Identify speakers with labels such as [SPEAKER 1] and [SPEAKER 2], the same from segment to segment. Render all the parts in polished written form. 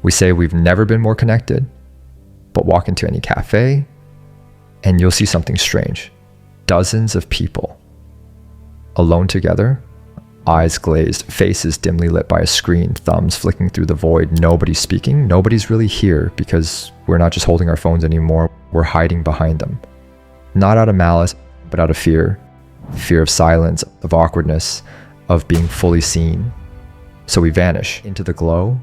[SPEAKER 1] We say we've never been more connected, but walk into any cafe and you'll see something strange. Dozens of people alone together, eyes glazed, faces dimly lit by a screen, thumbs flicking through the void, nobody speaking, nobody's really here because we're not just holding our phones anymore, we're hiding behind them. Not out of malice, but out of fear. Fear of silence, of awkwardness, of being fully seen. So we vanish into the glow.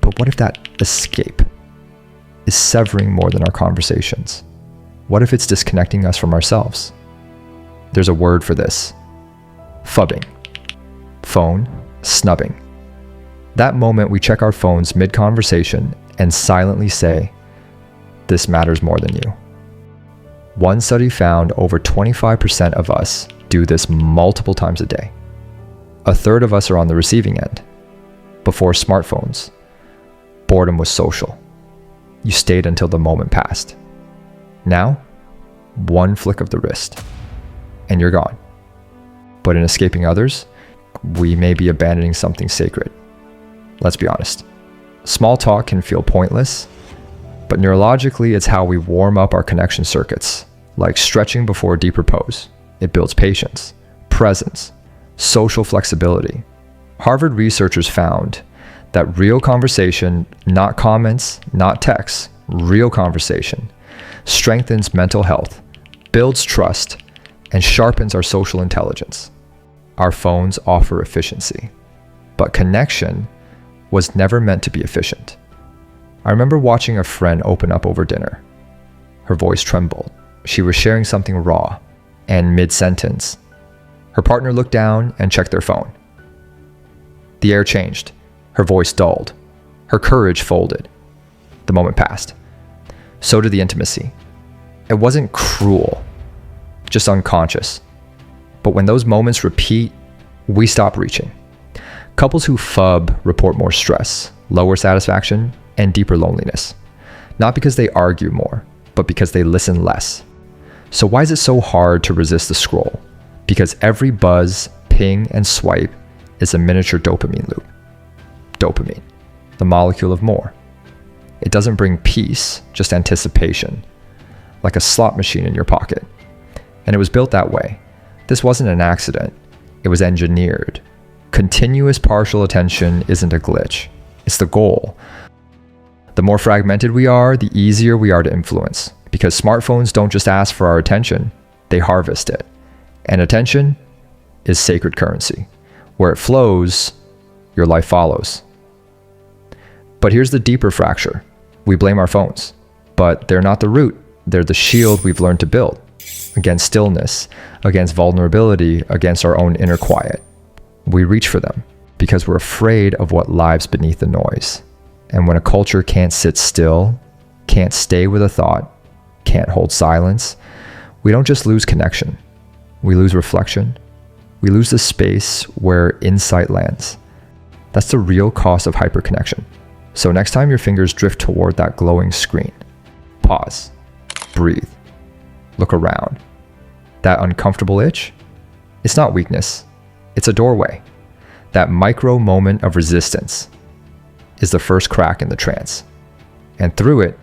[SPEAKER 1] But what if that escape is severing more than our conversations? What if it's disconnecting us from ourselves? There's a word for this. Phubbing. Phone snubbing. That moment we check our phones mid-conversation and silently say, "This matters more than you." One study found over 25% of us do this multiple times a day. A third of us are on the receiving end. Before smartphones, boredom was social. You stayed until the moment passed. Now, one flick of the wrist, and you're gone. But in escaping others, we may be abandoning something sacred. Let's be honest. Small talk can feel pointless, but neurologically, it's how we warm up our connection circuits, like stretching before a deeper pose. It builds patience, presence, social flexibility. Harvard researchers found that real conversation, not comments, not texts, real conversation, strengthens mental health, builds trust, and sharpens our social intelligence. Our phones offer efficiency, but connection was never meant to be efficient. I remember watching a friend open up over dinner. Her voice trembled. She was sharing something raw, and mid-sentence, her partner looked down and checked their phone. The air changed. Her voice dulled. Her courage folded. The moment passed. So did the intimacy. It wasn't cruel, just unconscious. But when those moments repeat, we stop reaching. Couples who phub report more stress, lower satisfaction, and deeper loneliness. Not because they argue more, but because they listen less. So why is it so hard to resist the scroll? Because every buzz, ping, and swipe is a miniature dopamine loop. Dopamine, the molecule of more. It doesn't bring peace, just anticipation, like a slot machine in your pocket. And it was built that way. This wasn't an accident. It was engineered. Continuous partial attention isn't a glitch. It's the goal. The more fragmented we are, the easier we are to influence. Because smartphones don't just ask for our attention, they harvest it. And attention is sacred currency. Where it flows, your life follows. But here's the deeper fracture. We blame our phones, but they're not the root. They're the shield we've learned to build against stillness, against vulnerability, against our own inner quiet. We reach for them because we're afraid of what lies beneath the noise. And when a culture can't sit still, can't stay with a thought, can't hold silence, we don't just lose connection. We lose reflection. We lose the space where insight lands. That's the real cost of hyperconnection. So next time your fingers drift toward that glowing screen, pause, breathe, look around. That uncomfortable itch? It's not weakness. It's a doorway. That micro moment of resistance is the first crack in the trance. And through it,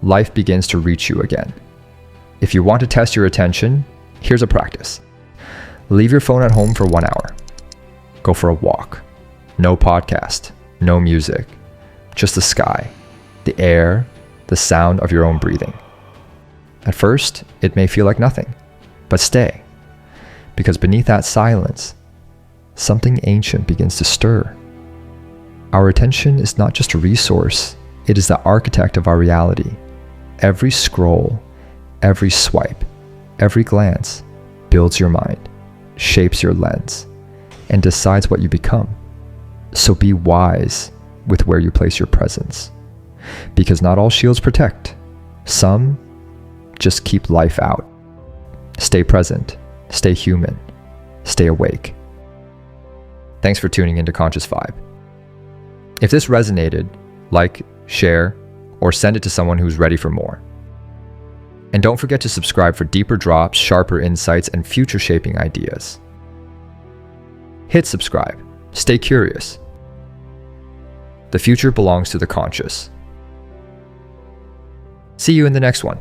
[SPEAKER 1] life begins to reach you again. If you want to test your attention, here's a practice. Leave your phone at home for 1 hour. Go for a walk. No podcast, no music, just the sky, the air, the sound of your own breathing. At first, it may feel like nothing, but stay. Because beneath that silence, something ancient begins to stir. Our attention is not just a resource, it is the architect of our reality. Every scroll, every swipe, every glance builds your mind, shapes your lens, and decides what you become. So be wise with where you place your presence. Because not all shields protect. Some just keep life out. Stay present, stay human, stay awake. Thanks for tuning into Conscious Vibe. If this resonated, like, share, or send it to someone who's ready for more. And don't forget to subscribe for deeper drops, sharper insights, and future-shaping ideas. Hit subscribe. Stay curious. The future belongs to the conscious. See you in the next one.